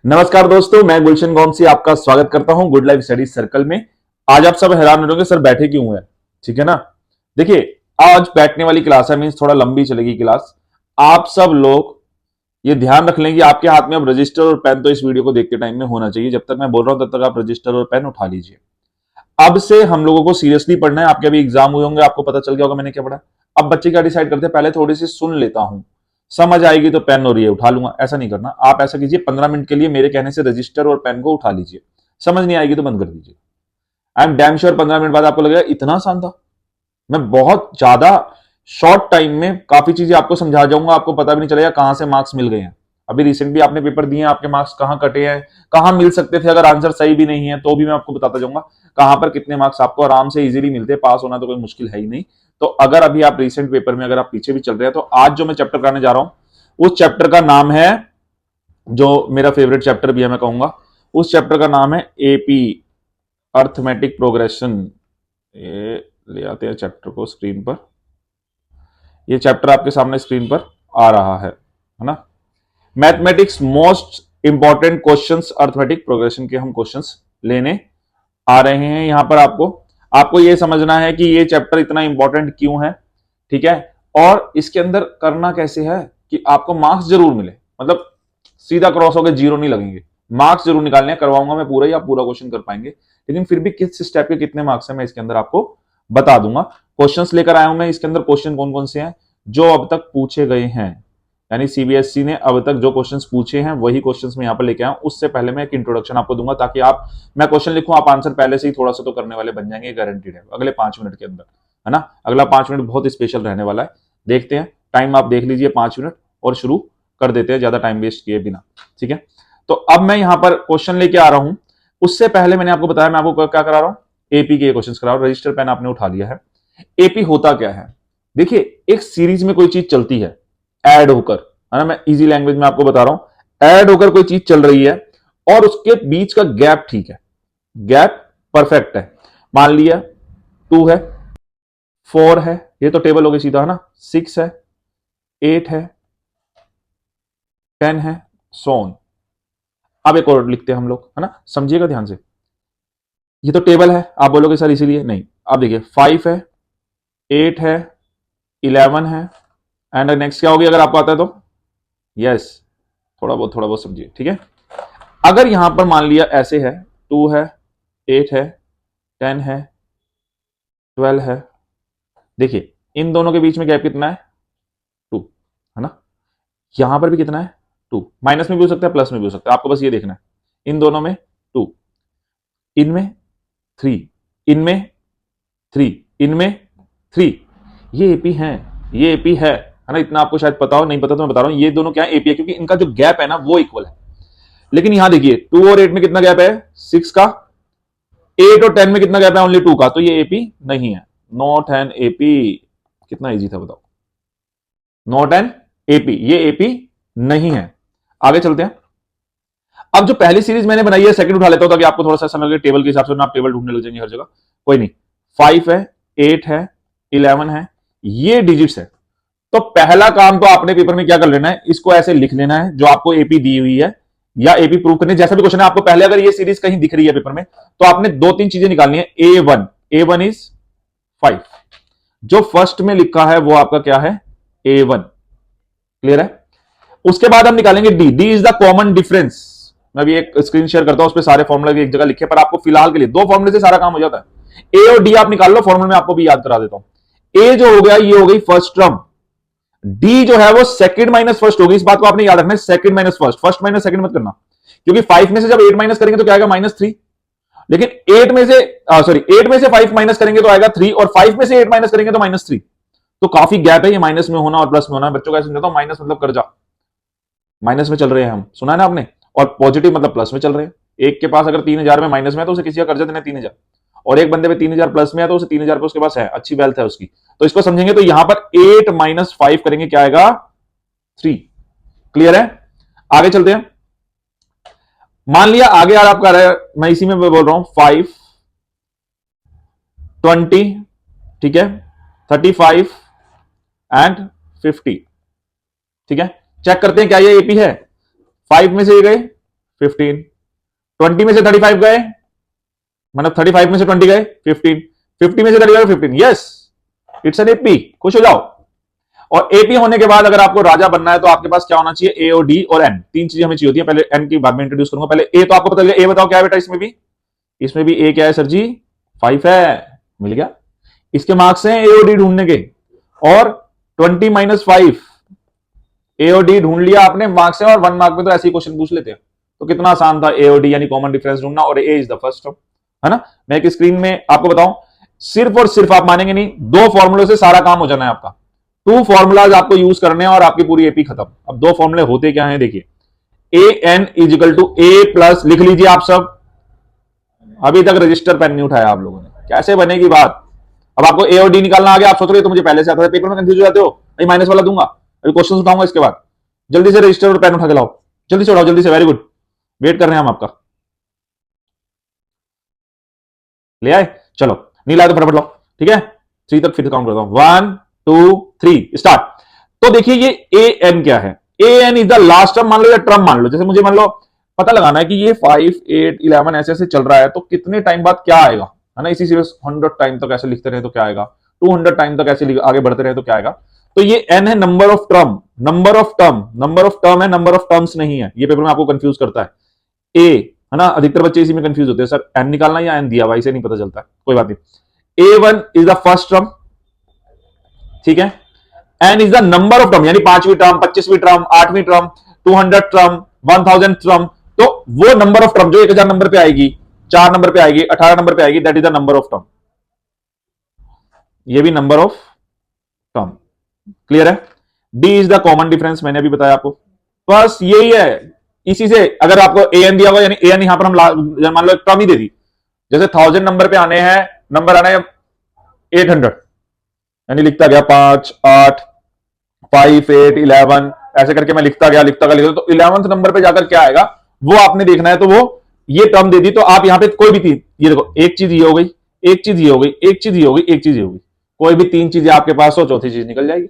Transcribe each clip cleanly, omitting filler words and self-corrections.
नमस्कार दोस्तों, मैं गुलशन गोमसी आपका स्वागत करता हूं गुड लाइफ स्टडीज सर्कल में। आज आप सब हैरान हो जाओगे सर बैठे क्यों है। ठीक है ना। देखिए, आज बैठने वाली क्लास है, मींस थोड़ा लंबी चलेगी क्लास। आप सब लोग ये ध्यान रख लें कि आपके हाथ में अब रजिस्टर और पेन तो इस वीडियो को देखते टाइम में होना चाहिए। जब तक मैं बोल रहा हूं तब तक आप रजिस्टर और पेन उठा लीजिए। अब से हम लोगों को सीरियसली पढ़ना है। आपके अभी एग्जाम हुए होंगे, आपको पता चल गया होगा मैंने क्या पढ़ा। अब बच्चे क्या डिसाइड करते हैं, पहले थोड़ी सी सुन लेता हूं, समझ आएगी तो पेन और ये उठा लूंगा। ऐसा नहीं करना। आप ऐसा कीजिए, 15 मिनट के लिए मेरे कहने से रजिस्टर और पेन को उठा लीजिए। समझ नहीं आएगी तो बंद कर दीजिए। आई एम डैम श्योर 15 मिनट बाद आपको लगेगा इतना आसान था। मैं बहुत ज्यादा शॉर्ट टाइम में काफी चीजें आपको समझा जाऊंगा, आपको पता भी नहीं चलेगा कहां से मार्क्स मिल गए हैं। अभी रिसेंटली आपने पेपर दिए हैं, आपके मार्क्स कहां कटे हैं, कहां मिल सकते थे, अगर आंसर सही भी नहीं है तो भी मैं आपको बताता जाऊंगा कहां पर कितने मार्क्स आपको आराम से इजीली मिलते हैं। पास होना तो कोई मुश्किल है ही नहीं। तो अगर अभी आप रिसेंट पेपर में अगर आप पीछे भी चल रहे हैं तो आज जो मैं चैप्टर कराने जा रहा हूं उस चैप्टर का नाम है, जो मेरा फेवरेट चैप्टर भी है मैं कहूंगा, उस चैप्टर का नाम है एपी अर्थमेटिक प्रोग्रेशन। ये ले आते हैं चैप्टर को स्क्रीन पर। ये चैप्टर आपके सामने स्क्रीन पर आ रहा है ना। Mathematics most important questions arithmetic progression के हम क्वेश्चंस लेने आ रहे हैं यहां पर। आपको आपको ये समझना है कि ये चैप्टर इतना इंपॉर्टेंट क्यों है, ठीक है, और इसके अंदर करना कैसे है कि आपको मार्क्स जरूर मिले। मतलब सीधा क्रॉस होकर जीरो नहीं लगेंगे, मार्क्स जरूर निकालने हैं। करवाऊंगा मैं पूरा ही, आप पूरा क्वेश्चन कर पाएंगे, लेकिन फिर भी किस स्टेप के कितने मार्क्स है मैं इसके अंदर आपको बता दूंगा। क्वेश्चंस लेकर आया हूं मैं इसके अंदर। क्वेश्चन कौन कौन से हैं जो अब तक पूछे गए हैं, यानी सीबीएसई ने अब तक जो क्वेश्चंस पूछे हैं वही क्वेश्चंस मैं यहां पर लेके आया हूं। उससे पहले मैं एक इंट्रोडक्शन आपको दूंगा ताकि आप, मैं क्वेश्चन लिखूं आप आंसर पहले से ही थोड़ा सा तो करने वाले बन जाएंगे, गारंटीड है अगले 5 मिनट के अंदर, है ना। अगला 5 मिनट बहुत स्पेशल रहने वाला है। देखते हैं, टाइम आप देख लीजिए 5 मिनट और शुरू कर देते हैं ज्यादा टाइम वेस्ट किए बिना। ठीक है, तो अब मैं यहां पर क्वेश्चन लेके आ रहा हूं। उससे पहले मैंने आपको बताया मैं आपको क्या करा रहा हूं, एपी के क्वेश्चन करा रहा हूं। रजिस्टर पेन आपने उठा लिया है। एपी होता क्या है, देखिए एक सीरीज में कोई चीज चलती है ऐड होकर, है ना। मैं इजी लैंग्वेज में आपको बता रहा हूं, ऐड होकर कोई चीज चल रही है और उसके बीच का गैप ठीक है, गैप परफेक्ट है। मान लिया 2 है, 4 है, ये तो टेबल हो गई सीधा, है ना। 6 है, 8 है, 10 है, सोन। अब एक और लिखते हैं हम लोग, है ना, समझिएगा ध्यान से। ये तो टेबल है, आप बोलोगे सर इसीलिए नहीं। अब देखिए 5 है, 8 है, 11 है, एंड नेक्स्ट क्या होगी अगर आपको आता है तो, यस, थोड़ा बहुत समझिए, ठीक है। अगर यहां पर मान लिया ऐसे है, 2 है, 8 है, 10 है, 12 है, देखिए इन दोनों के बीच में गैप कितना है, 2, है ना। यहां पर भी कितना है, 2। माइनस में भी हो सकता है, प्लस में भी हो सकता है, आपको बस ये देखना है। इन दोनों में 2, इनमें 3, इनमें 3, इनमें 3। ये एपी है, ये एपी है ना। इतना आपको शायद पता हो, नहीं पता तो मैं बता रहा हूं, ये दोनों क्या है, एपी है, क्योंकि इनका जो गैप है ना वो इक्वल है। लेकिन यहां देखिए 2 और 8 में कितना गैप है, 6 का। 8 और 10 में कितना गैप है, ओनली 2 का। तो ये एपी नहीं है, नॉट एन एपी। कितना इजी था बताओ, नॉट एन एपी, ये एपी नहीं है। आगे चलते हैं। अब जो पहली सीरीज मैंने बनाई है, सेकंड उठा लेता हूं ताकि आपको थोड़ा सा समझ लगे टेबल के हिसाब से, ना आप टेबल ढूंढने लग जाएंगे हर जगह। कोई नहीं, 5 है, 8 है, 11 है, ये डिजिट्स है। तो पहला काम तो आपने पेपर में क्या कर लेना है, इसको ऐसे लिख लेना है जो आपको एपी दी हुई है या एपी प्रूव करने जैसा भी क्वेश्चन है। आपको पहले अगर ये सीरीज कहीं दिख रही है पेपर में तो आपने 2-3 चीजें निकालनी है। A1 इज 5, जो फर्स्ट में लिखा है वो आपका क्या है, A1। क्लियर है। उसके बाद हम निकालेंगे D is the common difference. मैं भी एक स्क्रीन शेयर करता हूं, उस पर सारे फॉर्मूले एक जगह लिखे, पर आपको फिलहाल के लिए 2 फॉर्मूले से सारा काम हो जाता है। ए और डी आप निकाल लो, फॉर्मूले में आपको भी याद करा देता हूं। ए जो हो गया ये हो गई फर्स्ट टर्म, डी जो है वो सेकंड माइनस फर्स्ट होगी। इस बात को आपने याद रखना है, second minus first, first minus second मत करना, क्योंकि 5 में से जब 8 माइनस करेंगे तो क्या आएगा, -3। लेकिन 8 में से 5 माइनस करेंगे तो आएगा 3, और 5 में से 8 माइनस करेंगे तो -3। तो काफी गैप है ये माइनस में होना और प्लस में होना। बच्चों का समझाता हूं, माइनस मतलब कर्जा, माइनस में चल रहे हैं हम, सुना है ना आपने, और पॉजिटिव मतलब प्लस में चल रहे हैं। एक के पास अगर 3000 में माइनस में है तो उसे किसी का कर्जा देना 3000, और एक बंदे पे 3000 प्लस में है तो उसे 3000 पे उसके पास है, अच्छी वेल्थ है उसकी। तो इसको समझेंगे तो यहां पर 8 माइनस 5 करेंगे, क्या आएगा, 3। क्लियर है। आगे चलते हैं। मान लिया आगे यार आपका रहा है, मैं इसी में बोल रहा हूं, 5, 20, ठीक है, 35 एंड 50। ठीक है, चेक करते हैं क्या ये एपी है। 5 में से ये गए 15, 20 में से 35 गए, मतलब 35 में से 20 गए 15, 50 में से 35 15, यस इट्स एन एपी, खुश हो जाओ। और एपी होने के बाद अगर आपको राजा बनना है तो आपके पास क्या होना चाहिए, ए और डी और एन, तीन चीजें हमें चाहिए होती है। पहले एन की बाद में इंट्रोड्यूस करूंगा, पहले ए तो आपको पता चल गया। ए बताओ क्या है बेटा, इसमें भी ए क्या है सर जी, 5 है, मिल गया। इसके मार्क्स हैं ए और डी ढूंढने के, और 20 - 5 ए और डी ढूंढ लिया आपने, मार्क्स है, और 1 मार्क में तो ऐसे ही क्वेश्चन पूछ लेते हैं। तो कितना आसान था ए और डी यानी कॉमन डिफरेंस ढूंढना, और ए इज द फर्स्ट टर्म, है ना। मैं एक स्क्रीन में आपको बताऊं, सिर्फ और सिर्फ, आप मानेंगे नहीं, 2 फॉर्मुलों से सारा काम हो जाना है आपका। 2 फॉर्मुलाज आपको यूज करने हैं और आपकी पूरी एपी खत्म। अब 2 फॉर्मुले होते क्या है, देखिए, a n is equal to a plus, लिख लीजिए आप सब, अभी तक रजिस्टर पेन नहीं उठाया आप लोगों ने, कैसे बनेगी बात। अब आपको ए और डी निकालना आ गया, आप सोच रहे हो तो मुझे पहले से आता है, पेपर में कंफ्यूज हो जाते हो, नहीं माइनस वाला दूंगा, अभी क्वेश्चन उठाऊंगा इसके बाद। जल्दी से रजिस्टर और पेन उठा के लाओ, जल्दी से उठाओ, जल्दी से, वेरी गुड, वेट कर रहे हैं हम आपका। ले आए, चलो, नहीं लाए तो फटाफट लाओ, ठीक है। 3 तक फिर काउंट करता हूं, 1 2 3 स्टार्ट। तो देखिए ये ए एन क्या है, a n is the last term मान लो या टर्म मान लो, जैसे मुझे मान लो पता लगाना है कि ये 5 8 11 ऐसे ऐसे चल रहा है, तो कितने टाइम बाद क्या आएगा, है ना। इसी से 100 टाइम तक ऐसे लिखते रहे तो क्या आएगा, 200 टाइम तक ऐसे आगे बढ़ते रहे तो क्या आएगा। तो ये एन है number of term, number of term, number of term है, नंबर ऑफ टर्म्स नहीं है। ये पेपर में आपको कंफ्यूज करता है। ए, है ना, अधिकतर बच्चे इसी में कंफ्यूज होते हैं, सर एन निकालना या एन दिया हुआ, इसे नहीं पता चलता है, कोई बात नहीं। A1 is the first term, ठीक है। N is the number of term, यानी 5वीं टर्म, 25वीं टर्म, 8वीं टर्म, 200 टर्म, 1000 टर्म, तो वो नंबर ऑफ टर्म जो 1000 नंबर पे आएगी, 4 नंबर पे आएगी, 18 नंबर पे आएगी, that is the number of term. ये भी नंबर ऑफ टर्म, क्लियर है। D is the common difference, मैंने अभी बताया आपको, बस यही है। इसी से अगर आपको ए एन दिया हुआ, यानी ए एन यहां पर हम मान लो टर्म ही दे दी, जैसे 1000 नंबर पे आने हैं, नंबर आना है 800, यानी लिखता गया 5 8 5 8 11, ऐसे करके मैं लिखता गया लिखता गया, तो 11th नंबर पे जाकर क्या आएगा वो आपने देखना है। तो वो ये टर्म दे दी, तो आप यहां पे कोई भी 3, ये देखो, एक चीज ये हो गई, एक चीज ये हो गई, एक चीज ये हो गई, एक चीज ये हो गई, कोई भी 3 चीजें आपके पास हो, चौथी चीज निकल जाएगी।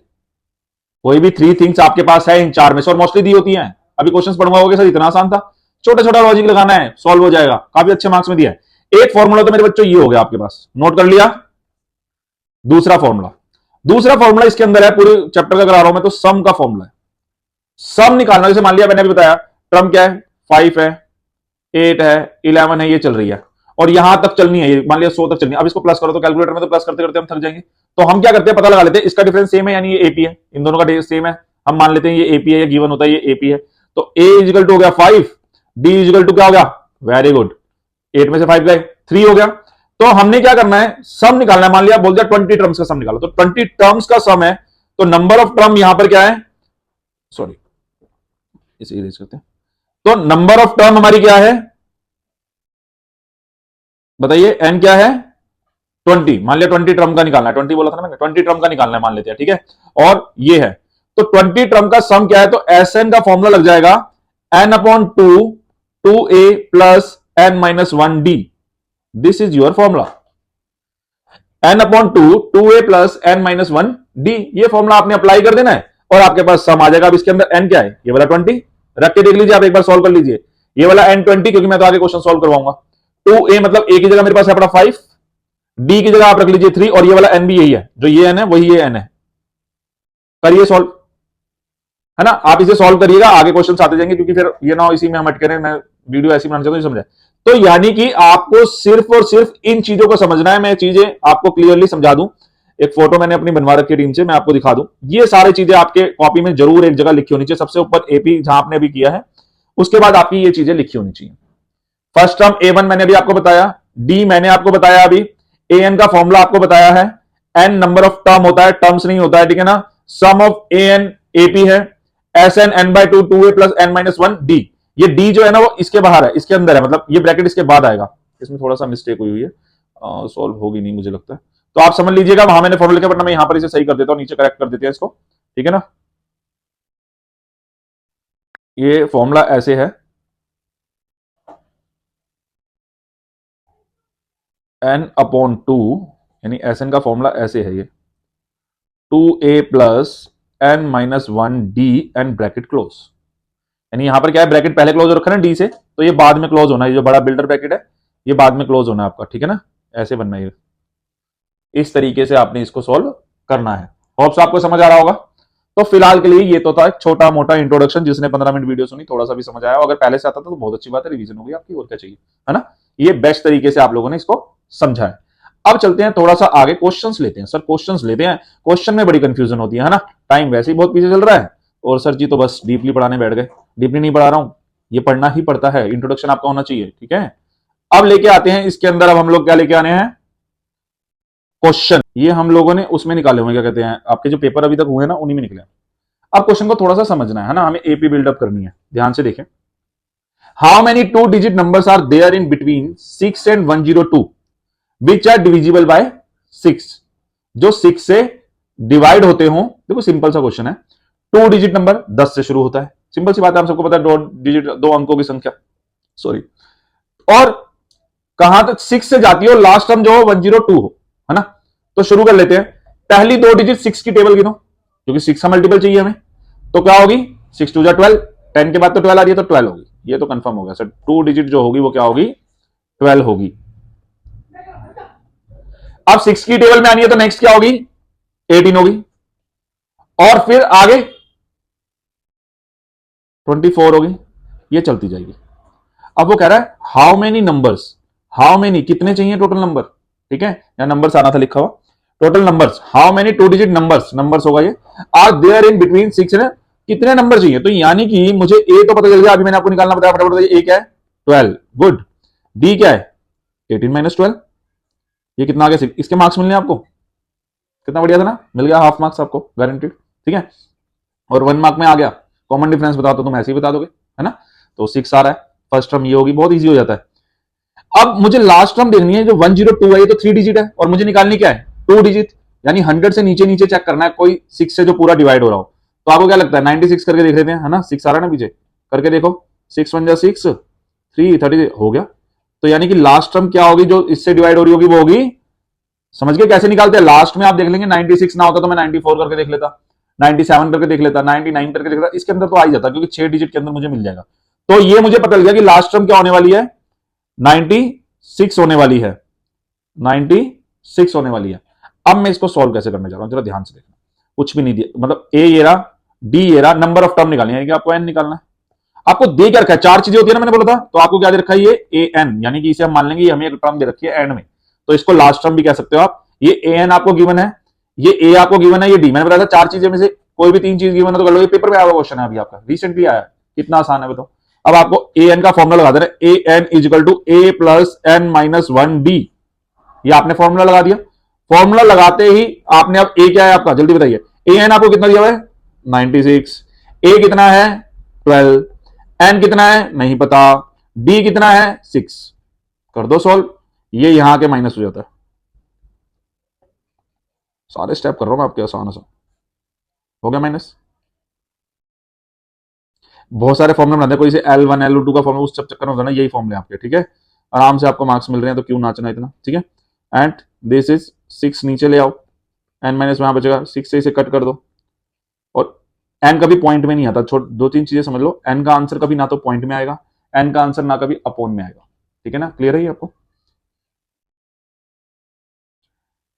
कोई भी 3 थिंग्स आपके पास है इन 4 में से, और मोस्टली दी होती हैं। अभी क्वेश्चंस पढ़वाओगे सर, इतना आसान था, छोटा छोटा लॉजिक लगाना है, सॉल्व हो जाएगा, काफी अच्छे मार्क्स में दिया है। एक फॉर्मूला तो मेरे बच्चों ये हो गया आपके पास, नोट कर लिया। दूसरा फॉर्मूला इसके अंदर है, पूरे चैप्टर का करा रहा हूं मैं, तो सम का फॉर्मूला है। सम निकालना, जैसे मान लिया मैंने अभी बताया, टर्म क्या है, 5 है, 8 है, 11 है, ये चल रही है, और यहां तक चलनी है, मान लिया 100 तक चलनी है। अब इसको प्लस करो, तो कैलकुलेटर में तो प्लस करते करते हम थक जाएंगे, तो हम क्या करते हैं, पता लगा लेते हैं इसका डिफरेंस सेम है, यानी ये एपी है, इन दोनों का सेम है, हम मान लेते हैं ये एपी है, ये गिवन होता है ये एपी है। तो ए इजिकल टू हो गया 5, डी इजिकल टू क्या हो गया, वेरी गुड, 8 में से 5 गए, 3 हो गया। तो हमने क्या करना है, सम निकालना है। मान लिया बोल दिया 20 टर्म्स का सम निकालो, तो 20 टर्म्स का सम है, तो नंबर ऑफ टर्म यहां पर क्या है, सॉरी इसे इरेज करते हैं, तो नंबर ऑफ टर्म हमारी क्या है, बताइए, एन क्या है, 20, मान लिया 20 टर्म का निकालना है, 20 बोला था ना मैंने, 20 टर्म का निकालना है मान लेते हैं, ठीक है। और ये है, तो 20 टर्म का सम क्या है, तो एस एन का फॉर्मूला लग जाएगा n/2 2a plus n-1d, this is your formula, n/2 2a plus n-1d, ये फॉर्मूला आपने अप्लाई कर देना है और आपके पास सम आ जाएगा। अब इसके अंदर n क्या है, ये वाला 20 रख के देख लीजिए, आप एक बार सॉल्व कर लीजिए, ये वाला n20, क्योंकि मैं तो आगे क्वेश्चन सॉल्व करवाऊंगा। 2a मतलब a की जगह मेरे पास है अपना 5, d की जगह आप रख लीजिए 3, और ये वाला n भी यही है, जो ये n है वही ये n है। करिए सॉल्व, है ना, आप इसे सॉल्व करिएगा, आगे क्वेश्चन आते जाएंगे, क्योंकि फिर ये ना हो इसी में हम अटके रहे, मैं वीडियो ऐसी बनाना चाहता हूं समझे। तो यानी कि आपको सिर्फ और सिर्फ इन चीजों को समझना है। मैं चीजें आपको क्लियरली समझा दूं, एक फोटो मैंने अपनी बनवा रखी टीम से, मैं आपको दिखा दूं, ये सारी चीजें आपके कॉपी में जरूर एक जगह लिखी होनी चाहिए, सबसे ऊपर एपी जहां आपने अभी किया है, उसके बाद आपकी ये चीजें लिखी होनी चाहिए। फर्स्ट टर्म ए वन मैंने अभी आपको बताया, डी मैंने आपको बताया अभी, ए एन का फॉर्मूला आपको बताया है, एन नंबर ऑफ टर्म होता है, टर्म्स नहीं होता है, ठीक है ना। Sum of a an AP है, S n n/2 2a plus n-1d, ये d जो है ना वो इसके बाहर है, इसके अंदर है, मतलब ये ब्रैकेट इसके बाद आएगा, इसमें थोड़ा सा मिस्टेक हुई है, सॉल्व होगी नहीं मुझे लगता है, तो आप समझ लीजिएगा, वहां मैंने फॉर्मूला लिखा, वरना मैं यहां पर इसे सही कर देता हूं, नीचे करेक्ट कर देते हैं इसको, ठीक है ना। ये फॉर्मूला ऐसे है, n/2, यानी एस एन का फॉर्मूला ऐसे है, ये 2a plus n-1d and bracket close, यानी यहां पर क्या है, ब्रैकेट पहले क्लोज रखा है ना डी से, तो ये बाद में क्लोज होना है, जो बड़ा बिल्डर ब्रैकेट है ये बाद में क्लोज होना है आपका, ठीक है ना, ऐसे बनना है। इस तरीके से आपने इसको सॉल्व करना है। होप्स आपको समझ आ रहा होगा। तो फिलहाल के लिए ये तो था एक छोटा मोटा इंट्रोडक्शन, जिसने 15 मिनट वीडियो सुनी थोड़ा सा भी समझ आया, अगर पहले से आता था तो बहुत अच्छी बात है, रिवीजन होगी आपकी, और क्या चाहिए, है ना। ये बेस्ट तरीके से आप लोगों ने इसको समझा है। अब चलते हैं थोड़ा सा आगे, क्वेश्चंस लेते हैं। सर क्वेश्चंस लेते हैं, क्वेश्चन में बड़ी कंफ्यूजन होती है ना, टाइम वैसे ही बहुत पीछे चल रहा है, और सर जी तो बस डीपली पढ़ाने बैठ गए। डीपली नहीं पढ़ा रहा हूं, ये पढ़ना ही पड़ता है, इंट्रोडक्शन आपका होना चाहिए, ठीक है। अब लेके आते हैं इसके अंदर, अब हम लोग क्या लेके आने हैं, क्वेश्चन। ये हम लोगों ने उसमें निकाले हुए, क्या कहते हैं, आपके जो पेपर अभी तक हुए ना उन्हीं में निकले। अब क्वेश्चन को थोड़ा सा समझना है ना, हमें एपी बिल्डअप करनी है, ध्यान से देखें। How many 2 digit numbers are there in between 6 and 102 which are divisible by 6? जो 6 से डिवाइड होते हो, देखो सिंपल सा क्वेश्चन है। 2 डिजिट नंबर 10 से शुरू होता है, सिंपल सी बात है, हम सबको पता है 2 डिजिट 2 अंकों की संख्या, सॉरी। और कहां तक 6 से जाती हो, लास्ट टर्म जो हो 102 हो, है ना। तो शुरू कर लेते हैं, पहली 2 डिजिट 6 की टेबल गिनो, क्योंकि 6 का मल्टीपल चाहिए हमें, तो क्या होगी, 6 2 12, 10 के बाद तो 12 आ रही है, तो 12 होगी, ये तो कंफर्म हो गया सर। 2 डिजिट जो होगी वो क्या होगी, 12 होगी। अब 6 की टेबल में आनी है तो नेक्स्ट क्या होगी, 18 होगी, और फिर आगे 24 होगी, ये चलती जाएगी। अब वो कह रहा है how many numbers, how many कितने चाहिए टोटल नंबर, ठीक है, या नंबर्स आना था लिखा हुआ, total numbers, how many 2 digit numbers, numbers होगा ये, आर देयर इन बिटवीन 6 है, कितने नंबर चाहिए। तो यानी कि मुझे ए तो पता चल गया, अभी मैंने आपको निकालना बताया, फटाफट बताइए, ए क्या है, 12, गुड। डी क्या है, 18 माइनस 12, ये कितना आ गया, इसके मार्क्स मिलने आपको, कितना बढ़िया था ना, मिल गया हाफ मार्क्स आपको गारंटीड, ठीक है। और 1 मार्क में आ गया, कॉमन डिफरेंस बताओ तो तुम ऐसे ही बता दोगे, है ना। तो 6 आ रहा है, फर्स्ट टर्म ये होगी, बहुत ईजी हो जाता है। अब मुझे लास्ट टर्म देखनी है, जो 102 है, ये तो 3 डिजिट है, और मुझे निकालनी क्या है, 2 डिजिट, यानी 100 से नीचे नीचे चेक करना है, कोई 6 से जो पूरा डिवाइड हो रहा हो। तो आपको क्या लगता है, 96 करके देख लेते हैं, है ना, 6 आ रहा है ना पीछे, करके देखो, 6 1 6, 3 30 हो गया। तो यानी कि लास्ट टर्म क्या होगी, जो इससे डिवाइड हो रही होगी वो होगी, समझ गए कैसे निकालते हैं, लास्ट में आप देख लेंगे, 96 ना होता तो मैं 94 करके देख लेता, 97 करके देख लेता, 99 करके देख लेता, इसके अंदर तो आ ही जाता, क्योंकि 6 डिजिट के अंदर मुझे मिल जाएगा। तो ये मुझे पता लग गया कि लास्ट टर्म क्या होने वाली है, 96 होने वाली है, 96 होने वाली है। अब मैं इसको सॉल्व कैसे करने जा रहा हूं, जरा ध्यान से देखना, कुछ भी नहीं दिया, मतलब ए ये रहा, डी ये रहा, नंबर ऑफ टर्म निकालनी है कि आपको एन निकालना है। आपको दे क्या रखा है, 4 चीजें होती है ना, मैंने बोला था, तो आपको क्या दे रखा है, ये ए एन, यानी कि इसे हम मान लेंगे ये हमें एक टर्म दे रखी है एंड में, तो इसको लास्ट टर्म भी कह सकते हो आप। ये ए एन आपको गिवन है, ये ए आपको गिवन है, ये डी, मैंने बताया था 4 चीजें में से कोई भी 3 चीज गिवन है तो कर लो। ये पेपर में आया हुआ क्वेश्चन है अभी आपका, रिसेंटली आया, कितना आसान है बताओ। अब आपको ए एन का फॉर्मूला लगा देना, a n is equal to a plus n minus 1 d, ये आपने फॉर्मूला लगा दिया। फॉर्मूला लगाते ही आपने, अब ए क्या है आपका, जल्दी बताइए, ए एन आपको कितना दिया हुआ है, 96, ए कितना है 12, एन कितना है नहीं पता, डी कितना है 6, कर दो सॉल्व, ये यहां के माइनस हो जाता है। सारे स्टेप कर रहा हूं मैं आपके, आसान सा हो गया माइनस। बहुत सारे फॉर्मुले बनाते हैं, कोई से L1 L2 का फॉर्मूला, उस सब चक्कर में होता है ना, यही फॉर्मूले आपके, ठीक है। आराम से आपको मार्क्स मिल रहे हैं तो क्यों नाचना इतना, ठीक है। एंड दिस इज 6 नीचे ले आओ, एन माइनस वहां बचेगा, 6 से इसे कट कर दो, और एन कभी पॉइंट में नहीं आता, छोट 2-3 चीजें समझ लो, एन का आंसर कभी ना तो पॉइंट में आएगा, एन का आंसर ना कभी अपॉन में आएगा, ठीक है ना, क्लियर है ये आपको,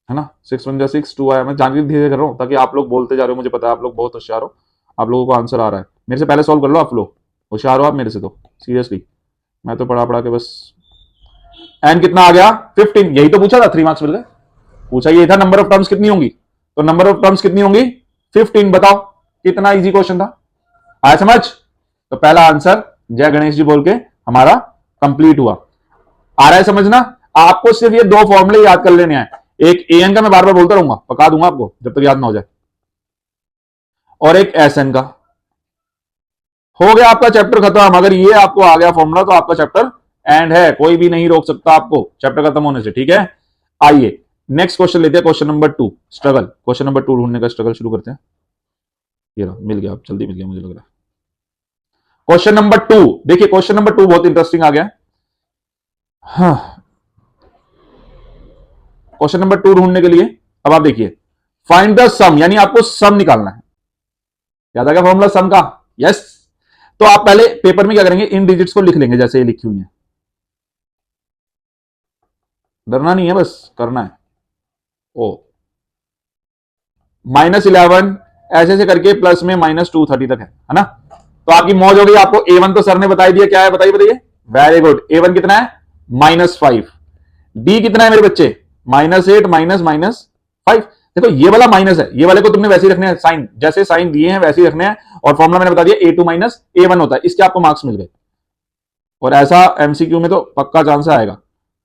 है ना। 6 1 6 2 आया, मैं जानकारी धीरे कर रहा हूं ताकि आप लोग बोलते जा रहे हो, मुझे पता है आप लोग बहुत होशियार हो, आप लोगों को आंसर आ रहा है, मेरे से पहले सॉल्व कर लो, आप लोग होशियार हो आप मेरे से, तो सीरियसली मैं तो पढ़ा पढ़ा के बस। एन कितना आ गया 15, यही तो पूछा था, 3 मार्क्स मिल गए। पूछा ये था नंबर ऑफ टर्म्स कितनी होंगी, तो नंबर ऑफ टर्म्स कितनी होंगी 15, बताओ, कितना इजी क्वेश्चन था, आया समझ। तो पहला आंसर जय गणेश जी बोल के हमारा कंप्लीट हुआ। आ रहा है समझना, आपको सिर्फ ये 2 फॉर्मूले याद कर लेने हैं, एक ए एन का मैं बार बार बोलता रहूंगा, पका दूंगा आपको जब तक याद ना हो जाए, और एक एस एन का, हो गया आपका चैप्टर खत्म। अगर ये आपको आ गया फॉर्मूला तो आपका चैप्टर एंड है, कोई भी नहीं रोक सकता आपको चैप्टर खत्म होने से, ठीक है। आइए नेक्स्ट क्वेश्चन लेते हैं, question number 2, struggle, question number 2 ढूंढने का स्ट्रगल शुरू करते हैं। ये रहा, मिल गया, जल्दी मिल गया मुझे लग रहा है। क्वेश्चन नंबर 2, देखिए क्वेश्चन नंबर 2 बहुत इंटरेस्टिंग आ गया। हाँ, क्वेश्चन नंबर 2 ढूंढने के लिए अब आप देखिए, फाइंड द सम, यानी आपको सम निकालना है, याद आ गया फॉर्मूला सम का, यस। तो आप पहले पेपर में क्या करेंगे, इन डिजिट्स को लिख लेंगे जैसे ये लिखी हुई है। डरना नहीं है, बस करना है। ओ -11 ऐसे से करके प्लस में -230 तक है ना। तो आपकी मौज हो गई। आपको A1 तो सर ने बता दिया, क्या है बताइए बताइए। Very good. A1 कितना है, -5। डी कितना है मेरे बच्चे, -8 -5। देखो ये वाला माइनस है, ये वाले को तुमने वैसे ही रखने हैं, साइन जैसे साइन दिए हैं वैसे ही रखने हैं। और फॉर्मुला मैंने बता दिया A2 - A1 होता है, इसके आपको मार्क्स मिल गए। और ऐसा एमसीक्यू में तो पक्का चांस आएगा।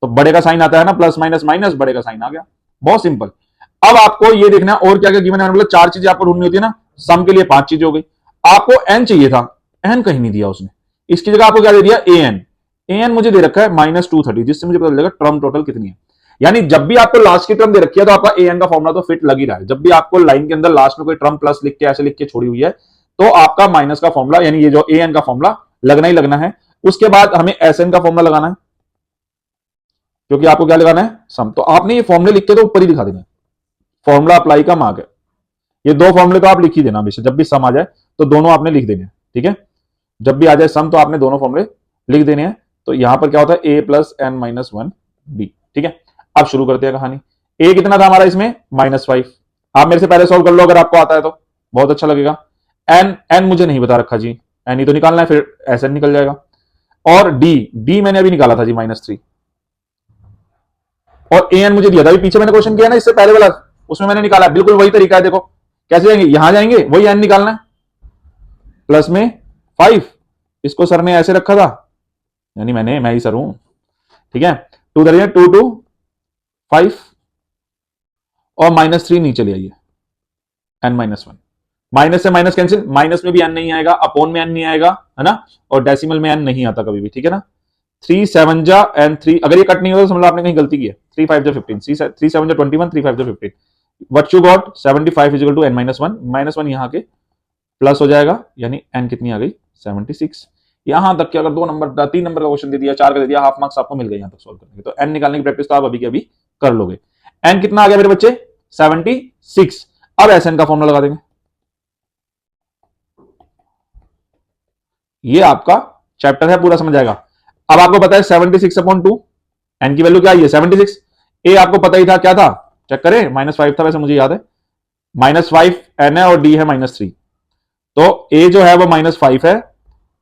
तो बड़े का साइन आता है ना, प्लस माइनस माइनस, बड़े का साइन आ गया। बहुत सिंपल। अब आपको ये देखना और क्या क्या गिवन है, मतलब 4 चीजें आपको ढूंढनी होती है ना, सम के लिए 5 चीजें हो गई। आपको एन चाहिए था, एन कहीं नहीं दिया उसने, इसकी जगह आपको क्या दे दिया, ए एन मुझे दे रखा है -230, जिससे मुझे पता चलेगा टर्म टोटल कितनी है। यानी जब भी आपको लास्ट की टर्म दे रखी है तो आपका ए एन का फॉर्मुला तो फिट लग ही रहा है। जब भी आपको लाइन के अंदर लास्ट में कोई टर्म प्लस लिख के ऐसे लिख के छोड़ी हुई है, तो आपका माइनस का फॉर्मुला यानी ये जो ए एन का फॉर्मुला लगना ही लगना है। उसके बाद हमें एस एन का फॉर्मुला लगाना है, क्योंकि आपको क्या लगाना है, सम। तो आपने ये फॉर्मुले लिख के तो ऊपर ही दिखा देना, फॉर्मुला अप्लाई का मार्क है। ये दो फॉर्मुले तो आप लिख ही देना हमेशा, जब भी सम आ जाए तो दोनों आपने लिख देने हैं, ठीक है। जब भी आ जाए सम तो आपने दोनों फॉर्मुले लिख देने हैं। तो यहां पर क्या होता है, a+n-1b, ठीक है। अब शुरू करते हैं कहानी। ए कितना था हमारा इसमें, -5। आप मेरे से पहले सॉल्व कर लो अगर आपको आता है तो, बहुत अच्छा लगेगा। एन मुझे नहीं बता रखा जी, एन ही तो निकालना है, फिर एस एन निकल जाएगा। और डी मैंने अभी निकाला था जी -3। और ए एन मुझे दिया था अभी पीछे मैंने क्वेश्चन किया ना, इससे पहले वाला, उसमें मैंने निकाला। बिल्कुल वही तरीका है, देखो कैसे जाएंगे, यहां जाएंगे, वही एन निकालना है, प्लस में 5। इसको सर ने ऐसे रखा था, यानी मैं ही सर हूं, ठीक है। 2 2 2 5 और -3 नीचे ले आइए, n-1। माइनस से माइनस कैंसिल, माइनस में भी एन नहीं आएगा, अपॉन में एन नहीं आएगा, है ना। और डेसिमल में एन नहीं आता कभी भी, ठीक है ना। 3 7 जा एंड 3, अगर ये कट नहीं होता तो समझ लो आपने कहीं गलती की है। 3 5 जा 15, 3 7 जा 21, 3 5 जा 15। What you got, 75 equal to n-1। -1 यहां के प्लस हो जाएगा, यानी n कितनी आ गई, 76। यहां तक कि अगर 2 नंबर 3 नंबर का क्वेश्चन दे दिया, 4 का दे दिया, हाफ मार्क्स आपको मिल गए यहां तक सोल्व करने के। तो n निकालने की प्रैक्टिस तो आप अभी के अभी कर लोगे। n कितना आ गया मेरे बच्चे, 76। अब एसएन का फॉर्मूला लगा देंगे। ये आपका चैप्टर है, पूरा समझ आएगा। अब आपको पता है 76/2, एन की वैल्यू क्या है, 76। ए आपको पता ही था, क्या था, चेक करें, -5 था वैसे मुझे याद है। -5 एन है और डी है -3। तो ए जो है वो -5 है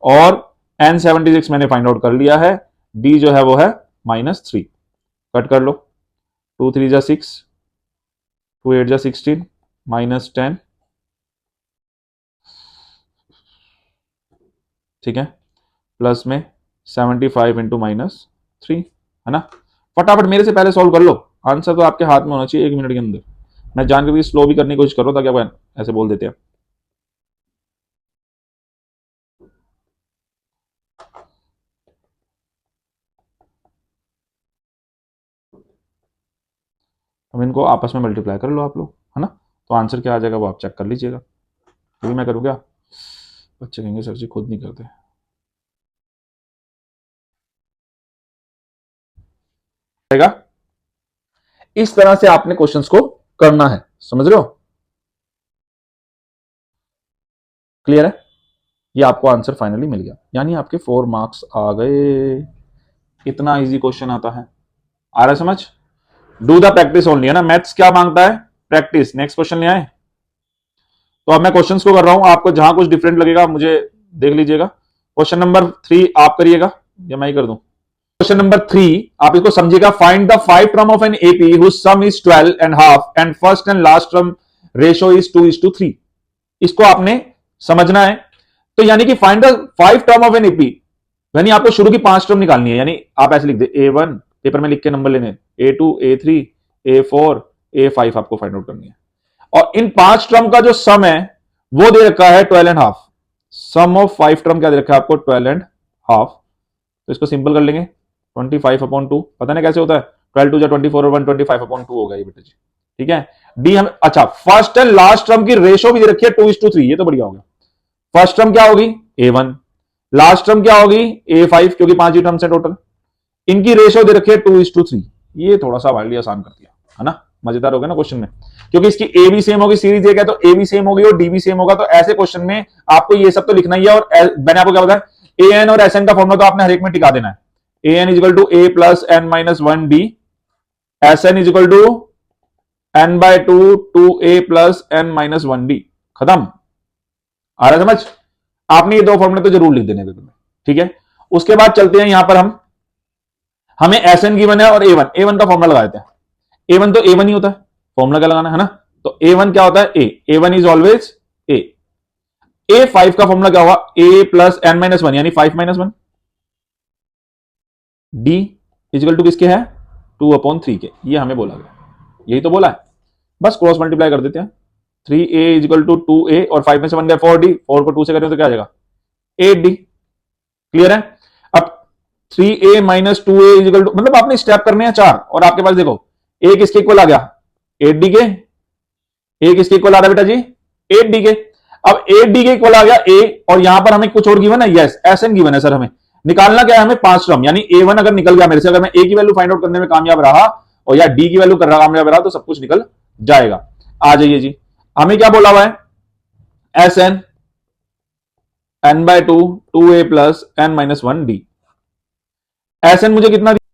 और एन 76 मैंने फाइंड आउट कर लिया है। डी जो है वो है -3। कट कर लो, 2 3 जा 6, 2 8 जा 16, -10, ठीक है, प्लस में 75 इंटू -3, है ना। फटाफट मेरे से पहले सॉल्व कर लो, आंसर तो आपके हाथ में होना चाहिए 1 मिनट के अंदर। मैं जान के भी स्लो भी करने की कोशिश कर रहा था, क्या ऐसे बोल देते हैं। अब इनको आपस में मल्टीप्लाई कर लो आप लोग, है ना। तो आंसर क्या आ जाएगा वो आप चेक कर लीजिएगा, क्योंकि मैं करूँ क्या, बच्चे कहेंगे सर जी खुद नहीं करते। इस तरह से आपने क्वेश्चंस को करना है, समझ रहे हो, क्लियर है। ये आपको आंसर फाइनली मिल गया, यानी आपके 4 मार्क्स आ गए। इतना इजी क्वेश्चन आता है, आ रहा है समझ। डू द प्रैक्टिस ओनली, है ना। मैथ्स क्या मांगता है, प्रैक्टिस। नेक्स्ट क्वेश्चन ले आए। तो अब मैं क्वेश्चंस को कर रहा हूं, आपको जहां कुछ डिफरेंट लगेगा मुझे देख लीजिएगा। क्वेश्चन नंबर 3 आप करिएगा या मैं ही कर दूं। क्वेश्चन नंबर 3 आप इसको समझिएगा। Find the 5 term of an AP whose sum is 12 and half and first and last term ratio is 2:3। इसको आपने समझना है। तो यानी कि find the 5 term of an AP, यानी आपको शुरू की 5 टर्म निकालनी है। यानी आप ऐसे लिख दे, A1 पेपर में लिख के नंबर लेने, A2 A3 A4 A5 आपको फाइंड आउट करनी है। और इन 5 टर्म का जो सम है वो दे रखा है 12 and half. Sum of 5 term क्या दे रखा है आपको, 12 एंड हाफ। तो इसको सिंपल कर लेंगे, 25/2, पता नहीं कैसे होता है, 12 2 24 और 125/2 होगा ये बेटा जी, ठीक है। डी हम, अच्छा फर्स्ट एंड लास्ट टर्म की रेशो भी दे रखी है 2:3, ये तो बढ़िया हो गया। फर्स्ट टर्म क्या होगी, A1, लास्ट टर्म क्या होगी, A5, क्योंकि 5 ही टर्म्स है टोटल। इनकी रेशो दे रखी है 2:3, ये थोड़ा सा वाइडली आसान कर दिया, है ना। मजेदार हो गया ना क्वेश्चन में, क्योंकि इसकी ए भी सेम होगी, सीरीज एक है तो ए भी सेम होगी और डी भी सेम होगा, तो ऐसे क्वेश्चन में आपको ये सब तो लिखना ही है। और मैंने आपको क्या बताया, ए एन और एस एन का फॉर्मूला तो आपने हर एक में टिका देना है। A n is equal to a plus n minus one d, S n is equal to n by two a plus n minus one d. खत्म। आ रहा समझ? आपने ये दो फॉर्मूले तो जरूर लिख देने पेपर में, ठीक है। उसके बाद चलते हैं यहां पर हमें एस एन गिवन है और ए वन का फॉर्मूला लगा देते हैं। ए वन तो ए वन ही होता है, फॉर्मूला क्या लगाना है ना। तो ए वन क्या होता है, a one is always a five का फॉर्मूला क्या हुआ, a plus n minus one यानी 5 minus one. D is equal to किसके है, 2/3 के, ये हमें बोला गया, यही तो बोला है, बस क्रॉस मल्टीप्लाई कर देते हैं। 3a इजिकल टू 2a और 5 में से 1 गया 4d, 4 को 2 से करें तो क्या आ जाएगा 8d। क्लियर है? अब 3a minus 2a is equal to, मतलब आपने स्टेप करने हैं 4 और आपके पास देखो a किसके इक्वल आ गया 8d के, a किसके इक्वल आ रहा है बेटा जी 8d के। अब 8d के इक्वल आ गया a और यहां पर हमें कुछ और गिवन है, यस एसएन गिवन है सर, हमें निकालना क्या है, हमें 5 टर्म, यानी a1 अगर निकल गया मेरे से, अगर मैं a की वैल्यू फाइंड आउट करने में कामयाब रहा और या d की वैल्यू कर रहा कामयाब रहा तो सब कुछ निकल जाएगा। आ जाइए जी, हमें क्या बोला हुआ है, S n n by two a plus n minus one d. S n मुझे कितना दिया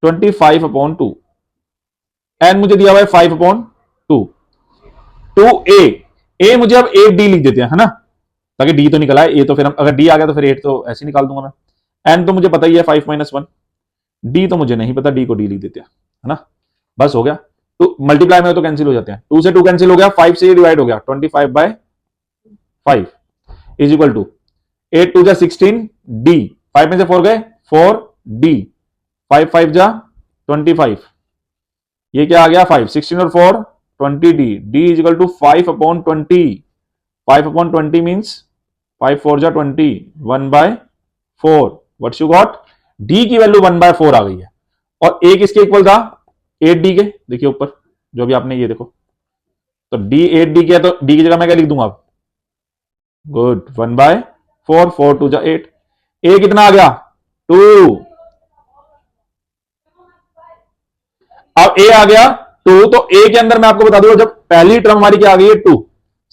25/2, एन मुझे दिया हुआ है 5/2, 2a मुझे अब 8d लिख देते हैं, है ना, ताकि d तो निकला है, a तो फिर अगर d आ गया तो फिर 8 तो ऐसे निकाल दूंगा मैं। n तो मुझे पता ही है 5 माइनस वन, d तो मुझे नहीं पता, d को d लिख देते हैं, है ना, बस हो गया। तो मल्टीप्लाई में तो कैंसिल हो जाते हैं, 2 से 2 कैंसिल हो गया, 5 से ये डिवाइड हो गया, 25/5 इज इक्वल टू 8 2 जा 16 d, 5 में से 4 गए 4 d, 5 5 जा 25, ये क्या आ गया 5, 16 और 4 20 d, d is equal to 5/20, 5/20 means 5 4 जा 20, 1/4। व्हाट्स यू गॉट, d की वैल्यू 1/4 आ गई है और a किसके इक्वल था 8d के, देखिए ऊपर जो भी आपने ये देखो, तो d 8d के, तो d की जगह मैं क्या लिख दूंगा अब, गुड 1/4, 4 2 जा 8, a कितना आ गया 2, अब a आ गया 2, तो a के अंदर मैं आपको बता दूंगा, जब पहली टर्म हमारी क्या आ गई है 2,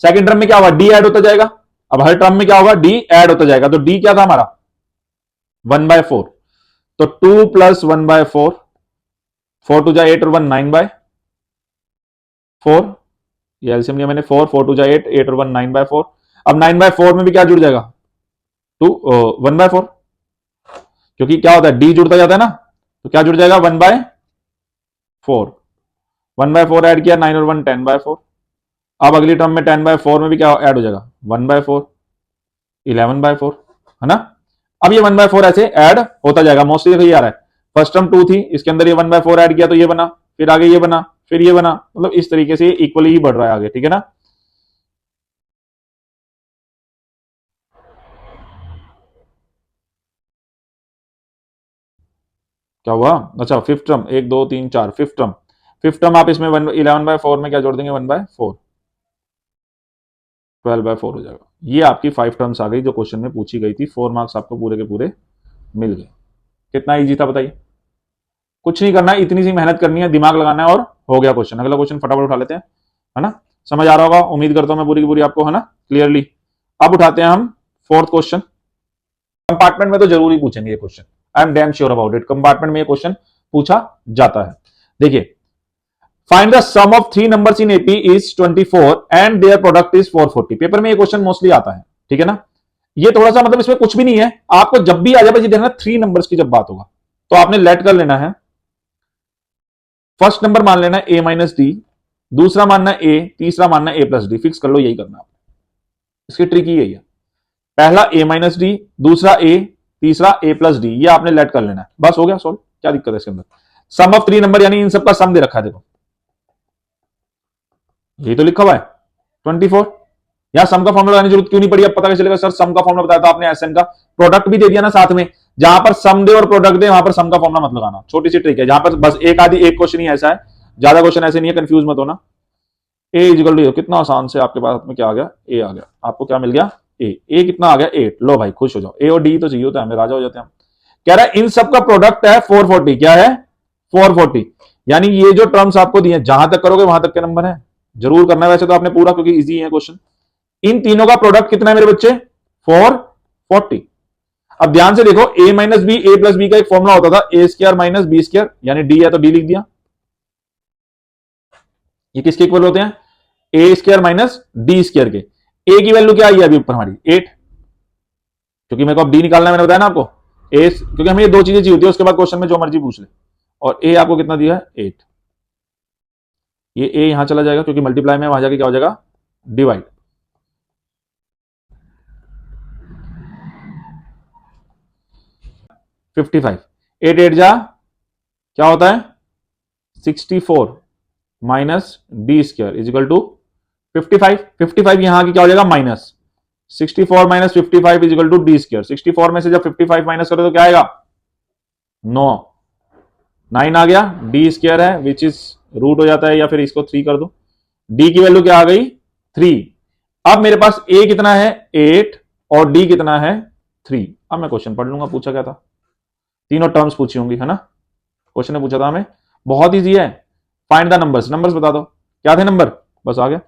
सेकंड टर्म में क्या होगा d ऐड होता जाएगा, अब हर टर्म में क्या होगा d ऐड होता जाएगा, तो d क्या था हमारा 1/4, तो 2 प्लस 1/4, 4 2 जा 8 और 1 9/4, ये एलसीएम लिया मैंने, 4 4 2 जा 8, 8 और 1 9/4। अब 9/4 में भी क्या जुड़ जाएगा 1/4, क्योंकि क्या होता है d जुड़ता जाता है ना, तो क्या जुड़ जाएगा 1/4, 1/4 ऐड किया, 9 और 1 10/4। अब अगली टर्म में 10/4 में भी क्या ऐड हो जाएगा 1/4, 11/4, है ना। अब ये 1/4 ऐसे ऐड होता जाएगा, मोस्टली देखो ये आ रहा है, फर्स्ट टर्म 2 थी, इसके अंदर ये 1/4 ऐड किया तो ये बना, फिर आगे ये बना, फिर ये बना, मतलब इस तरीके से इक्वली ही बढ़ रहा है आगे, ठीक है ना। क्या हुआ, अच्छा फिफ्थ टर्म 1 2 3 4, फिफ्थ टर्म आप इसमें 11/4 में क्या जोड़ देंगे 1/4, 12/4 हो जाएगा। ये आपकी 5 टर्म्स आ गई जो क्वेश्चन में पूछी गई थी, 4 मार्क्स आपको पूरे के पूरे मिल गए। कितना इजी था बताइए, कुछ नहीं करना है, इतनी सी मेहनत करनी है, दिमाग लगाना है और हो गया क्वेश्चन। अगला क्वेश्चन फटाफट उठा लेते हैं, है ना, समझ आ रहा होगा, उम्मीद करता हूं मैं पूरी की पूरी आपको, है ना, क्लियरली। अब उठाते हैं हम फोर्थ क्वेश्चन, कंपार्टमेंट में तो जरूर ही पूछेंगे ये question, I am damn sure about it, compartment में ये क्वेश्चन पूछा जाता है। देखिए, find the sum of 3 numbers in AP is 24 and their product is 440। Paper में ये क्वेश्चन मोस्टली आता है, ठीक है ना। ये थोड़ा सा मतलब इसमें कुछ भी नहीं है, आपको जब भी आ जाए बस देखना 3 नंबर्स की जब बात होगा तो आपने लेट कर लेना है, फर्स्ट नंबर मान लेना है a माइनस डी, दूसरा मानना है a, तीसरा मानना है a प्लस डी, फिक्स कर लो, यही करना है। इसकी ट्रिक ही यही है, पहला a माइनस डी, दूसरा a, तीसरा a प्लस डी, ये आपने लेट कर लेना है, बस हो गया सॉल्व। क्या दिक्कत है इसके अंदर, सम ऑफ 3 नंबर यानी इन सबका सम दे रखा है, देखो यही तो लिखा हुआ है 24। यहां सम का फॉर्मूला लगाने की जरूरत क्यों नहीं पड़ी, अब पता कैसे चलेगा सर सम का फॉर्मूला बताया था आपने, एसएन का प्रोडक्ट भी दे दिया ना साथ में, जहां पर सम दे और प्रोडक्ट दे वहां पर सम का फॉर्मूला मत लगाना, छोटी सी ट्रिक है, जहां पर बस एक क्वेश्चन ही ऐसा है, ज्यादा क्वेश्चन ऐसे नहीं है, कंफ्यूज मत होना। ए इजिकल टू, कितना आसान से आपके पास में क्या आ गया, ए आ गया, आपको क्या मिल गया ए कितना आ गया 8, लो भाई खुश हो जाओ, ए और डी तो चाहिए होता है हमें, राजा हो जाते हैं हम। कह रहा है इन सब का प्रोडक्ट है 440, क्या है 440, यानी ये जो टर्म्स आपको दिए जहां तक करोगे वहां तक के नंबर है, जरूर करना है वैसे तो आपने पूरा, क्योंकि इजी है क्वेश्चन। इन तीनों का प्रोडक्ट कितना है मेरे बच्चे? 440। अब ध्यान से देखो, ए माइनस बी, ए प्लस बी का एक फॉर्मुला होता था, ए स्क्र माइनस बी स्क्र, यानी डी है तो डी लिख दिया। ये किसके इक्वल होते हैं? ए स्क्र माइनस डी स्क्र के। ए की वैल्यू क्या आई है अभी ऊपर हमारी? 8, क्योंकि मेरे को अब डी निकालना है, मैंने बताया ना आपको। ए, क्योंकि हमें ये दो चीजें चाहिए होती है, उसके बाद क्वेश्चन में जो मर्जी पूछ ले। और ए आपको कितना दिया है? 8। ये ए यहां चला जाएगा क्योंकि मल्टीप्लाई में, वहां जाके क्या हो जाएगा? डिवाइड। 55, 8 8 जा क्या होता है? 64 minus d square is equal to 55। 55 यहां की क्या हो जाएगा? Minus 64 minus 55 is equal to d square. 64 में से जब 55 माइनस करो तो क्या आएगा? 9। 9 आ गया, डी स्क्र है विच इज रूट हो जाता है, या फिर इसको 3 कर दो। डी की वैल्यू क्या आ गई? 3। अब मेरे पास ए कितना है? 8 और डी कितना है? 3। अब मैं क्वेश्चन पढ़ लूंगा, पूछा क्या था, तीनों टर्म्स पूछी होंगी, है ना। क्वेश्चन ने पूछा था हमें, बहुत इजी है। फाइंड द नंबर्स, नंबर्स बता दो क्या थे नंबर, बस आ गया।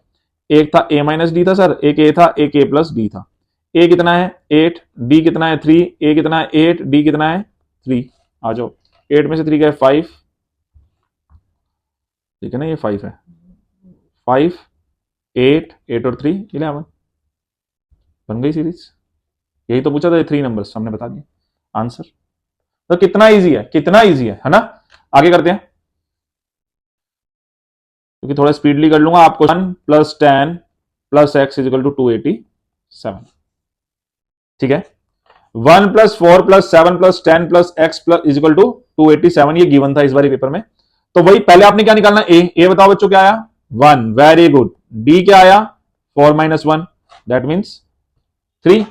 एक था ए माइनस डी था सर, एक ए था, एक ए प्लस डी था। ए कितना है? 8, डी कितना है? 3। ए कितना है? 8, डी कितना है? 3। आ जाओ, 8 में से 3 का है 5, ठीक है ना, ये 5 है। 5, 8, 8 और 3 11, बन गई सीरीज। यही तो पूछा था, 3 नंबर्स हमने बता दिए आंसर। तो कितना इजी है, कितना इजी है ना। आगे करते हैं, क्योंकि थोड़ा स्पीडली कर लूंगा आपको। 1 plus 10 plus x is equal to 287, ठीक है। 1 plus 4 plus 7 plus 10 plus x plus is equal to 287, ये गिवन था इस बार पेपर में। तो वही पहले आपने क्या निकालना? ए बताओ बच्चों क्या आया? 1, वेरी गुड। डी क्या आया? 4 माइनस 1, दैट मीन्स 3।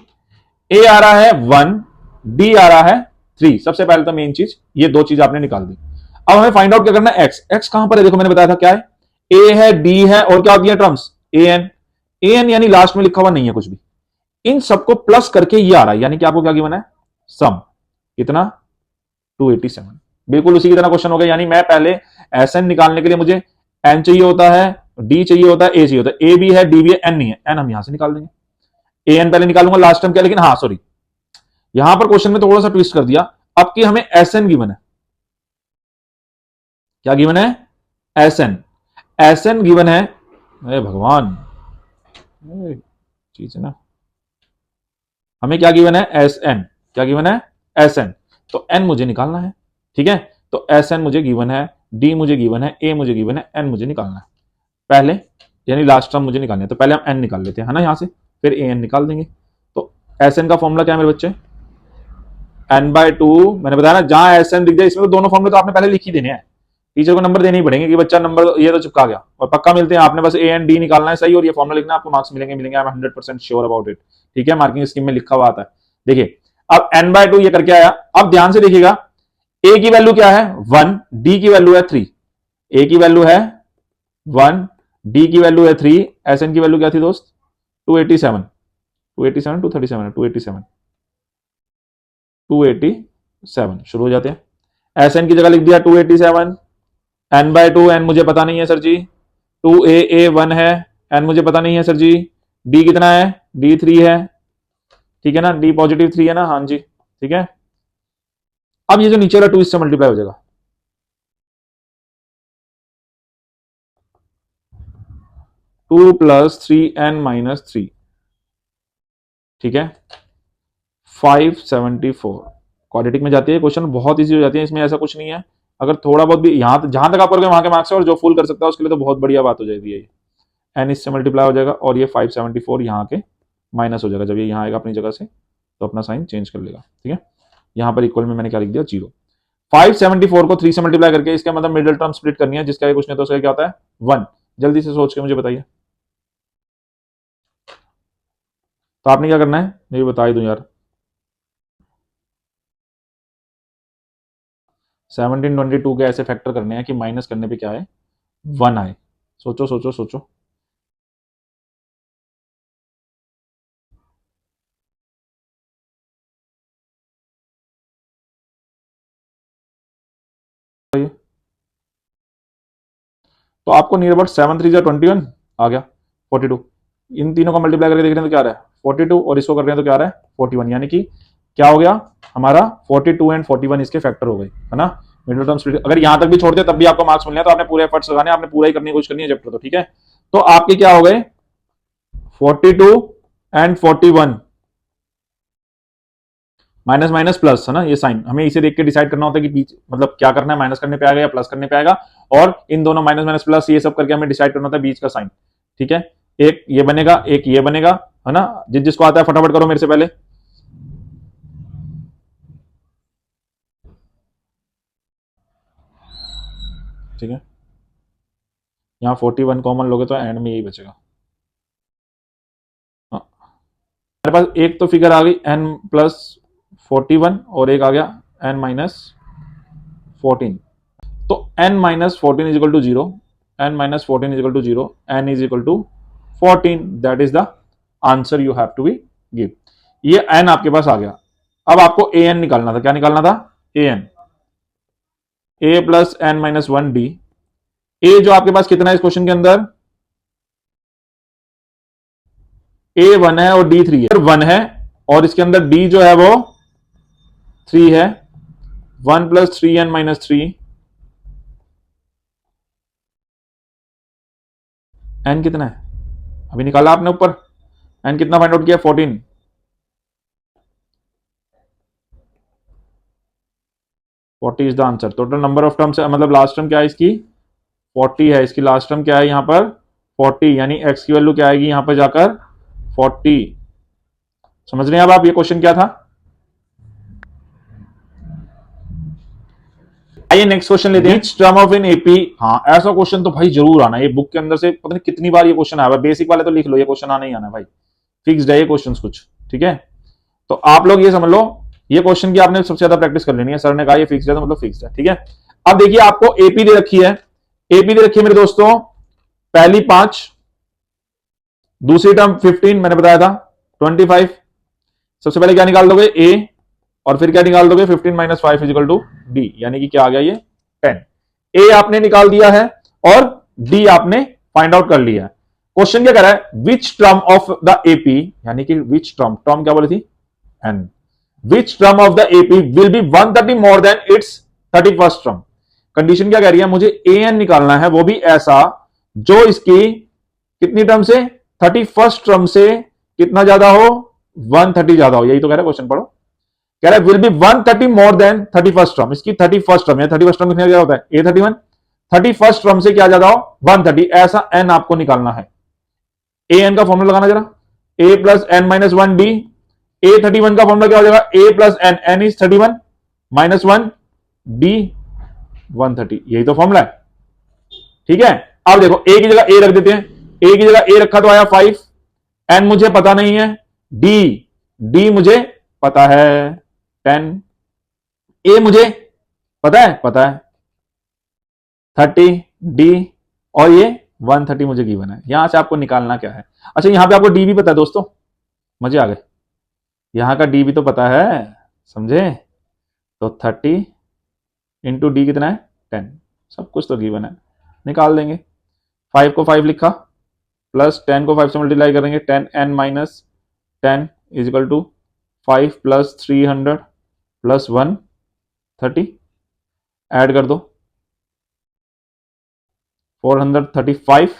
ए आ रहा है 1, डी आ रहा है 3। सबसे पहले तो मेन चीज ये दो चीज आपने निकाल दी। अब हमें फाइंड आउट क्या करना है? एक्स। एक्स कहां पर है? देखो मैंने बताया था क्या है, ए है, डी है, और क्या होती है terms? A N. A N यानी लास्ट में लिखा हुआ नहीं है कुछ भी, इन सबको प्लस करके ये आ रहा है, यानी कि आपको क्या गिवन है? सम। कितना? 287। बिल्कुल उसी की तरह क्वेश्चन हो गया, यानी मैं पहले एस एन निकालने के लिए मुझे एन चाहिए होता है, डी चाहिए होता है, ए चाहिए होता है। ए भी है, डी भी है, एन नहीं है, एन हम यहां से निकाल देंगे। ए एन पहले निकालूंगा, लास्ट टाइम क्या, लेकिन हाँ सॉरी, यहां पर क्वेश्चन में थोड़ा सा ट्विस्ट कर दिया। अब कि हमें एस एन गिवन है, क्या गिवन है? S n. S n given है, अरे भगवान, चीज है ना, हमें क्या गिवन है? S n. क्या गिवन है? S n. तो एन मुझे निकालना है, ठीक है। तो एस एन मुझे गिवन है, डी मुझे गिवन है, ए मुझे गिवन है, एन मुझे निकालना है पहले, यानी लास्ट टर्म मुझे निकालना है। तो पहले हम एन निकाल लेते हैं, है ना, यहां से, फिर ए एन निकाल देंगे। तो एस एन का फॉर्मूला क्या है मेरे बच्चे? N by two. मैंने बताया ना, जहां एस एन दिख जाए, इसमें तो दोनों फॉर्मूले तो आपने पहले लिख ही देने हैं, टीचर को नंबर देने ही पड़ेंगे कि बच्चा नंबर ये तो चिपका गया, और पक्का मिलते हैं। आपने बस ए एंड डी निकालना है सही, और ये फॉर्मूला लिखना, आपको मार्क्स मिलेंगे मिलेंगे, I am 100% sure about it, ठीक है। मार्किंग स्कीम में लिखा हुआ आता है। देखिए, अब एन बाय टू ये करके आया। अब ध्यान से देखिएगा, ए की वैल्यू क्या है? 1, डी की वैल्यू है 3। ए की वैल्यू है 1, डी की वैल्यू है 3, एस एन की वैल्यू क्या थी दोस्त? 287। 287, 237 है, 287, 287। शुरू हो जाते हैं। एस एन की जगह लिख दिया 287। एन बाय टू, एन मुझे पता नहीं है सर जी, 2a1 है, एन मुझे पता नहीं है सर जी। डी कितना है? डी 3 है, ठीक है ना, डी पॉजिटिव 3 है ना, हाँ जी, ठीक है। अब ये जो नीचे वाला 2 इससे मल्टीप्लाई हो जाएगा, 2 प्लस 3n-3, ठीक है, 574। क्वाड्रेटिक में जाती है, क्वेश्चन बहुत इजी हो जाती है, इसमें ऐसा कुछ नहीं है। अगर थोड़ा बहुत भी यहां जहां तक आप करोगे वहां के मार्क्स है, और जो फुल कर सकता है उसके लिए तो बहुत बढ़िया बात हो जाएगी ये। एन इससे मल्टीप्लाई हो जाएगा, और ये 574 यहाँ के माइनस हो जाएगा। जब ये यहाँ आएगा अपनी जगह से तो अपना साइन चेंज कर लेगा, ठीक है। यहाँ पर इक्वल में मैंने क्या लिख दिया? 0। 574 को 3 से मल्टीप्लाई करके इसका मतलब मिडिल टर्म स्प्लिट करनी है, जिसका कुछ नहीं तो उसका क्या होता है? 1। जल्दी से सोच के मुझे बताइए, तो आपने क्या करना है ये बता ही दूं यार। 1722 के ऐसे फैक्टर करने हैं कि माइनस करने पे क्या है? 1 आए। सोचो सोचो सोचो। तो आपको नियर अबाउट 7 3 21 आ गया 42। इन तीनों का मल्टीप्लाई करके देख रहे हैं तो क्या आ रहा है 42, और इसको कर रहे हैं तो क्या आ रहा है 41, यानी कि क्या हो गया हमारा 42 एंड 41 इसके फैक्टर हो गए, है ना। मिडिल टर्म स्प्लिट अगर यहां तक भी छोड़ते तब भी आपको मार्क्स मिलने हैं, तो आपने पूरे एफर्ट्स लगाने, आपने पूरा ही करने की कोशिश करनी है चैप्टर, तो ठीक है। तो आपके क्या हो गए 42 एंड 41, माइनस माइनस प्लस, है ना, ये साइन हमें इसे देख के डिसाइड करना होता है कि बीच मतलब क्या करना है, माइनस करने पे आएगा या प्लस करने पे आएगा, और इन दोनों माइनस माइनस प्लस ये सब करके हमें डिसाइड करना होता है बीच का साइन, ठीक है। एक ये बनेगा, एक ये बनेगा, है ना। जिसको आता है फटाफट करो मेरे से पहले। ठीक है, यहाँ 41 कॉमन लोगे तो एंड में यही बचेगा। हाँ, हमारे पास एक तो फिगर आ गई n प्लस 41 और एक आ गया n माइनस 14। तो n minus 14 is equal to 0, n minus 14 is equal to 0, n is equal to 14, that is the answer you have to be give. ये n आपके पास आ गया। अब आपको an निकालना था, क्या निकालना था an, a plus n minus 1d। a जो आपके पास कितना है इस क्वेश्चन के अंदर, a 1 है और d 3 है, 1 है और इसके अंदर d जो है वो 3 है, 1 प्लस 3n माइनस 3, n कितना है अभी निकाला आपने ऊपर, n कितना फाइंड आउट किया 14, 40 is the answer. Total number of terms मतलब लास्ट टर्म क्या है इसकी 40 है, इसकी लास्ट टर्म क्या है यहाँ पर 40, यानी x की वैल्यू क्या आएगी यहाँ पर जाकर 40। समझ रहे हैं अब आप ये क्वेश्चन क्या था। आइए नेक्स्ट क्वेश्चन लेते हैं, विच टर्म ऑफ इन एपी। हाँ, ऐसा क्वेश्चन तो भाई जरूर आना, ये बुक के अंदर से पता नहीं कितनी बार ये क्वेश्चन आया, बेसिक वाले तो लिख लो, ये क्वेश्चन आना ही आना भाई, फिक्स्ड है ये क्वेश्चन कुछ, ठीक है। तो आप लोग ये समझ लो ये क्वेश्चन की आपने सबसे ज्यादा प्रैक्टिस कर लेनी है, सर ने कहा ये फिक्स्ड है तो मतलब फिक्स्ड है, ठीक है। अब देखिए आपको एपी दे रखी है, एपी दे रखी है मेरे दोस्तों, पहली 5, दूसरी टर्म 15 मैंने बताया था, 25। सबसे पहले क्या निकाल दोगे ए, और फिर क्या निकाल दोगे 15 माइनस 5 इजिकल टू डी, यानी कि क्या आ गया ये 10। ए आपने निकाल दिया है और डी आपने फाइंड आउट कर लिया है। क्वेश्चन क्या कर रहा है, which term of the AP, यानी कि विच टर्म, टर्म क्या बोली थी n, which term of the AP will be 130 more than its 31st term. Condition क्या कह रही है, मुझे ए एन निकालना है, वो भी ऐसा जो इसकी कितनी टर्म से 31st टर्म से कितना ज्यादा हो 130 ज्यादा हो, यही तो कह रहा है क्वेश्चन, पढ़ो। कह रहा है will be 130 more then 31st term, इसकी 31st टर्म है, 31st टर्म कितना ज्यादा होता है A31, 31st टर्म से क्या ज्यादा हो 130, ऐसा n आपको निकालना है। ए एन का फॉर्मूला लगाना जरा, a plus n minus 1 d, A31 का फॉर्मूला क्या हो जाएगा a plus n, n is 31 minus 1 d 130, यही तो फॉर्मूला है, ठीक है। अब देखो ए की जगह ए रख देते हैं, ए की जगह ए रखा तो आया 5, एन मुझे पता नहीं है, डी डी मुझे पता है 10, ए मुझे पता है 30 डी, और ये 130 मुझे गिवन है। यहां से आपको निकालना क्या है, अच्छा यहां पे आपको डी भी पता है दोस्तों, मजे आ गए, यहां का डी भी तो पता है, समझे। तो 30 इंटू डी कितना है 10, सब कुछ तो गिवन है, निकाल देंगे। 5 को 5 लिखा, प्लस 10 को 5 से मल्टीप्लाई करेंगे, 10n minus 10 is equal to 5 plus 300 plus 130, add कर दो 435,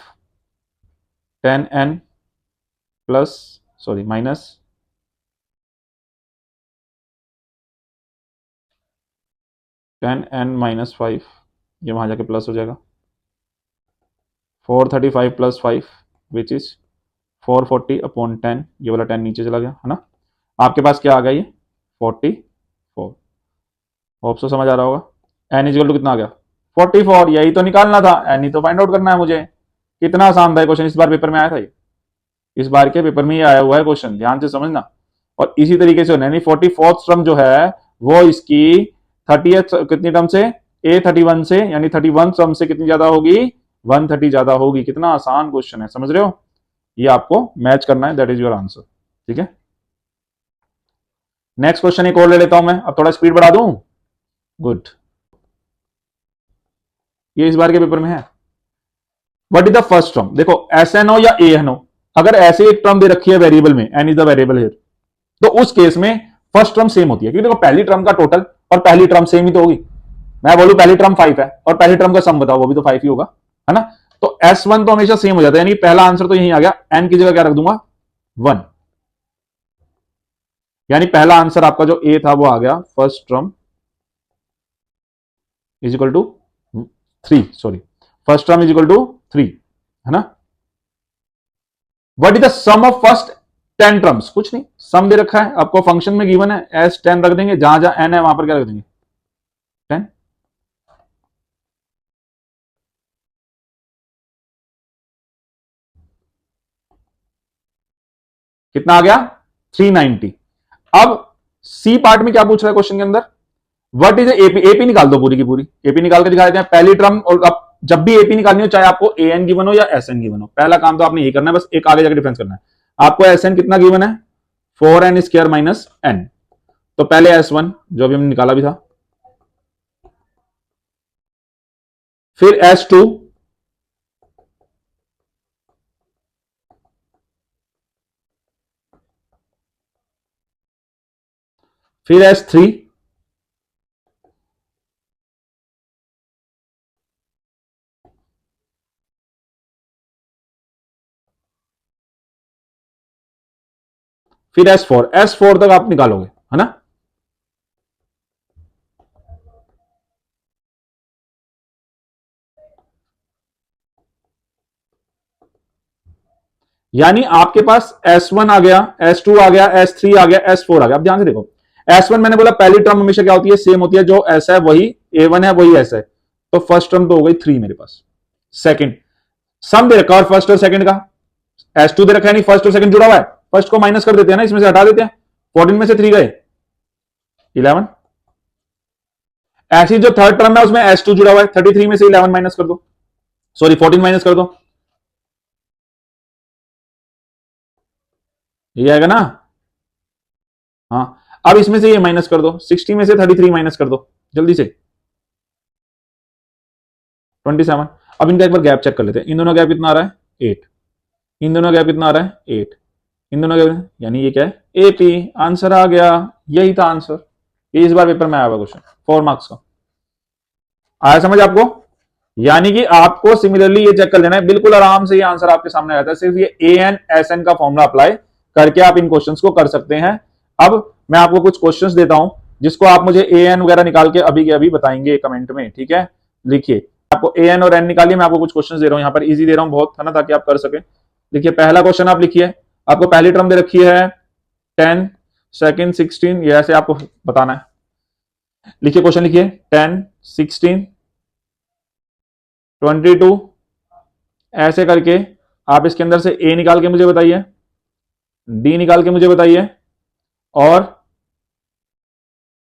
10n plus sorry minus 10n minus 5, ये वहां जाके प्लस हो जाएगा, 435 प्लस 5 विच इज 440 अपॉन 10, ये वाला 10 नीचे चला गया, है ना। आपके पास क्या आ गया ये 44, होप सो समझ आ रहा होगा। एन इजिकल टू कितना आ गया 44, यही तो निकालना था, एन ही तो फाइंड आउट करना है मुझे। कितना आसान था क्वेश्चन, इस बार पेपर में आया था ये, इस बार के पेपर में ये आया हुआ है क्वेश्चन, ध्यान से समझना। और इसी तरीके से यानी 44th टर्म जो है वो इसकी 30th कितनी टर्म से A31 से, यानी 31 टर्म से कितनी ज्यादा होगी 130 ज्यादा होगी। कितना आसान क्वेश्चन है, समझ रहे हो, ये आपको मैच करना है, दैट इज योर आंसर, ठीक है। नेक्स्ट क्वेश्चन एक और ले लेता हूं मैं, अब थोड़ा स्पीड बढ़ा दूं, गुड, ये इस बार के पेपर में है। What is the first term? देखो एस एन हो या ए एन हो, अगर ऐसे एक टर्म दे रखी है वेरिएबल में, n is the variable here, तो उस केस में फर्स्ट टर्म सेम होती है, क्योंकि देखो पहली टर्म का टोटल और पहली टर्म सेम ही तो होगी। मैं बोलूं पहली टर्म 5 है और पहली टर्म का सम बताओ, वो भी तो 5 ही होगा, है ना? तो S1 तो हमेशा सेम हो जाता है, यानी पहला आंसर तो यही आ गया, n की जगह क्या रख दूंगा 1, यानी पहला आंसर आपका जो ए था वो आ गया first term is equal to 3, sorry first term is equal to 3, है ना? What is the sum of first 10 terms? कुछ नहीं, सम दे रखा है आपको, फंक्शन में गिवन है, एस 10 रख देंगे, जहां जहां n है वहां पर क्या रख देंगे 10। कितना आ गया 390। अब सी पार्ट में क्या पूछ रहा है क्वेश्चन के अंदर, व्हाट इज एपी? एपी निकाल दो पूरी की पूरी, एपी निकाल के दिखा देते हैं पहली टर्म। और अब जब भी एपी निकालनी हो, चाहे आपको ए एन गिवन हो या एस एन गिवन हो, पहला काम तो आपने यही करना है, बस एक आगे जाकर डिफरेंस करना है। आपको एस एन कितना गिवन है 4n स्क्वायर माइनस एन, तो पहले S1 जो अभी हमने निकाला भी था, फिर S2, फिर S3, फिर S4, S4 तक आप निकालोगे, है ना? यानी आपके पास S1 आ गया, S2 आ गया, S3 आ गया, S4 आ गया। अब ध्यान से देखो, S1 मैंने बोला पहली टर्म हमेशा क्या होती है, सेम होती है, जो S है वही A1 है वही S है, तो फर्स्ट टर्म तो हो गई 3 मेरे पास। सेकंड सम दे रखा और फर्स्ट और सेकंड का, S2 दे रखा है, नहीं फर्स्ट और सेकंड जुड़ा हुआ है, फर्स्ट को माइनस कर देते हैं ना, इसमें से हटा देते हैं, 14 में से 3 गए 11। ऐसी जो थर्ड टर्म है उसमें S2 जुड़ा हुआ है, 33 में से 11 माइनस कर दो, सॉरी 14 माइनस कर दो, ये आएगा ना? हाँ, अब इसमें से ये माइनस कर दो, 60 में से 33 माइनस कर दो जल्दी से, 27। अब इनका एक बार गैप चेक कर लेते हैं, इन दोनों गैप कितना आ रहा है 8, इन दोनों गैप कितना आ रहा है 8, इन दोनों गैप, यानी ये क्या है एपी, आंसर आ गया, यही था आंसर। ये इस बार पेपर में आया हुआ क्वेश्चन 4 मार्क्स का, आया समझ आपको? यानी कि आपको सिमिलरली ये चेक कर लेना है, बिल्कुल आराम से ये आंसर आपके सामने आता है, सिर्फ ये ए एन एस एन का फॉर्मूला अप्लाई करके आप इन क्वेश्चंस को कर सकते हैं। अब मैं आपको कुछ क्वेश्चंस देता हूं, जिसको आप मुझे ए एन वगैरह निकाल के अभी के अभी बताएंगे कमेंट में, ठीक है? लिखिए, आपको ए एन और एन निकालिए, मैं आपको कुछ क्वेश्चन दे रहा हूं, यहाँ पर इजी दे रहा हूं बहुत, है ना, ताकि आप कर सके। देखिए पहला क्वेश्चन आप लिखिए, आपको पहली टर्म दे रखी है 10, सेकेंड 16, ये ऐसे आपको बताना है। लिखिए क्वेश्चन लिखिए, 10, 16, 22, ऐसे करके आप इसके अंदर से ए निकाल के मुझे बताइए, डी निकाल के मुझे बताइए, और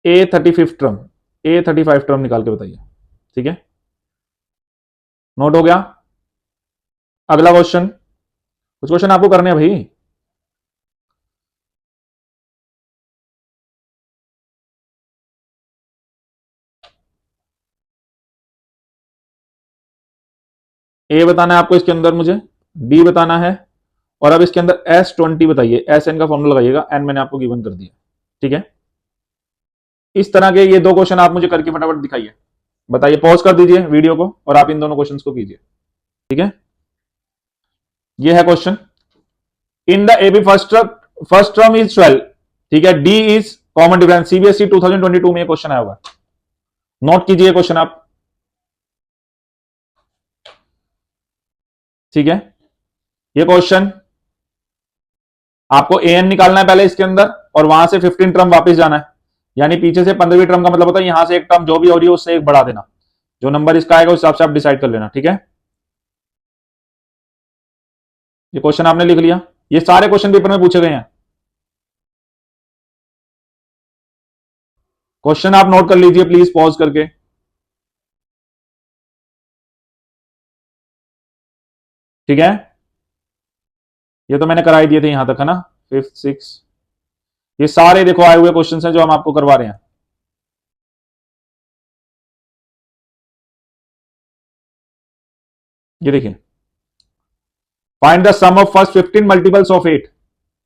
A35 टर्म, A35 टर्म निकाल के बताइए, ठीक है? नोट हो गया? अगला क्वेश्चन, कुछ क्वेश्चन आपको करने हैं भाई। ए बताना है आपको इसके अंदर मुझे, बी बताना है, और अब इसके अंदर S20 बताइए, एस एन का फॉर्मूला लगाइएगा, एन मैंने आपको गिवन कर दिया, ठीक है? इस तरह के ये दो क्वेश्चन आप मुझे करके फटाफट दिखाइए, बताइए, पॉज कर दीजिए वीडियो को और आप इन दोनों क्वेश्चंस को कीजिए, ठीक है? ये है question, in the AP first term is 12, ठीक है, d is common difference, CBSE 2022 में क्वेश्चन आया हुआ, नोट कीजिए क्वेश्चन आप, ठीक है? ये क्वेश्चन आपको ए एन निकालना है पहले इसके अंदर, और वहां से 15 टर्म वापस जाना है, यानी पीछे से 15वीं टर्म का मतलब होता है यहां से एक टर्म जो भी हो रही है उससे एक बढ़ा देना, जो नंबर इसका आएगा उस हिसाब से आप डिसाइड कर लेना, ठीक है? ये क्वेश्चन आपने लिख लिया, ये सारे क्वेश्चन पेपर में पूछे गए हैं, क्वेश्चन आप नोट कर लीजिए प्लीज पॉज करके, ठीक है? ये तो मैंने करा ही दिए थे यहां तक, है ना, 5th 6, ये सारे देखो आए हुए क्वेश्चन हैं जो हम आपको करवा रहे हैं। ये देखिए, find the sum of first 15 multiples of 8।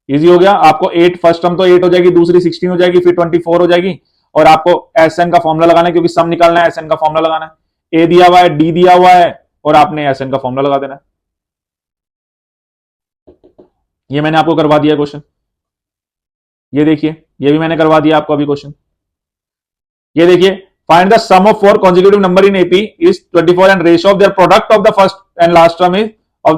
Easy हो गया आपको। 8 फर्स्ट टर्म तो 8 हो जाएगी, दूसरी 16 हो जाएगी, फिर 24 हो जाएगी, और आपको एस एन का फॉर्मुला लगाना है, क्योंकि सम निकालना है, एस एन का फॉर्मुला लगाना है। ए दिया हुआ है, डी दिया हुआ है, और आपने एस एन का फॉर्मुला लगा देना है। ये मैंने आपको करवा दिया क्वेश्चन। ये देखिए, ये भी मैंने करवा दिया आपको अभी क्वेश्चन। ये देखिए, find the sum of 4 consecutive number in AP is 24 and ratio of their product of the first and last term is of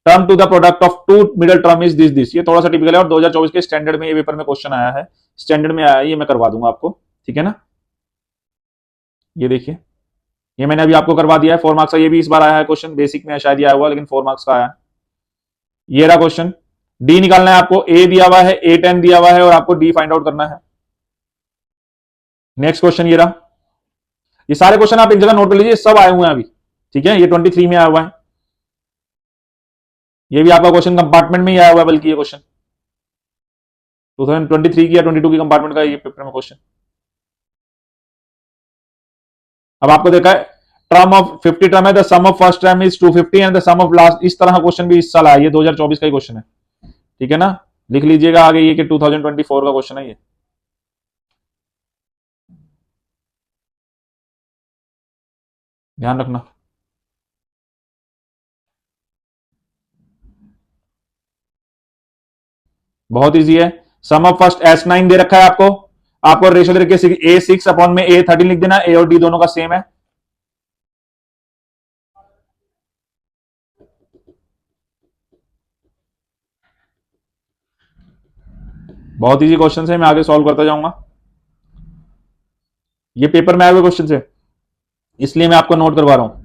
term to the product of two middle term is this। ये थोड़ा सा typical है और 2024 के standard में ये paper में question आया है, स्टैंडर्ड में आया है, ये मैं करवा दूंगा आपको, ठीक है ना। ये देखिए, ये मैंने अभी आपको करवा दिया है। 4 मार्क्स का ये भी इस बार आया है क्वेश्चन, बेसिक में शायद आया हुआ, लेकिन 4 मार्क्स का आया है। ये रहा क्वेश्चन। डी निकालना है आपको, ए दिया हुआ है, ए 10 दिया हुआ है, और आपको डी फाइंड आउट करना है। नेक्स्ट क्वेश्चन ये रहा। ये सारे क्वेश्चन आप एक जगह नोट कर लीजिए, सब आए हुए हैं अभी, ठीक है। ये 23 में आया हुआ है, ये भी आपका क्वेश्चन कंपार्टमेंट में ही आया हुआ है, बल्कि ये क्वेश्चन 2023 की या 22 की कंपार्टमेंट का ये पेपर में क्वेश्चन। अब आपको देखा है टर्म ऑफ 50 टर्म है, the sum of first term is 250 and the sum of last, इस तरह का क्वेश्चन भी इस साल आया, ये 2024 का ही क्वेश्चन है, ठीक है ना। लिख लीजिएगा आगे ये कि 2024 का क्वेश्चन है ये। ध्यान रखना। बहुत इजी है। सम ऑफ फर्स्ट S9 दे रखा है आपको, आपको रेशियो दे रखी है A6 अपॉन में A13 लिख देना, ए और डी दोनों का सेम है। बहुत इजी क्वेश्चन है, मैं आगे सॉल्व करता जाऊंगा। ये पेपर में आए हुए क्वेश्चन है, इसलिए मैं आपको नोट करवा रहा हूं।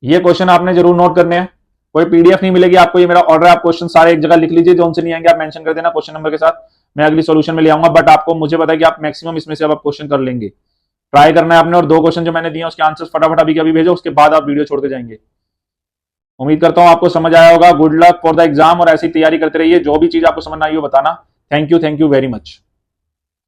ये क्वेश्चन आपने जरूर नोट करने हैं। कोई पीडीएफ नहीं मिलेगी आपको, ये मेरा ऑर्डर है, आप क्वेश्चन सारे एक जगह लिख लीजिए, जो उनसे नहीं आएंगे आप मेंशन कर देना क्वेश्चन नंबर के साथ, मैं अगली सॉल्यूशन में ले आऊंगा। बट आपको मुझे पता है कि आप मैक्सिमम इसमें से अब आप क्वेश्चन कर लेंगे। ट्राई करना है आपने, और 2 क्वेश्चन जो मैंने दिए उसके आंसर्स फटाफट अभी के अभी भेजो, उसके बाद आप वीडियो छोड़ के जाएंगे। उम्मीद करता हूं आपको समझ आया होगा। Good luck for the exam, और ऐसी तैयारी करते रहिए। जो भी चीज आपको समझ ना आई हो बताना। Thank you very much.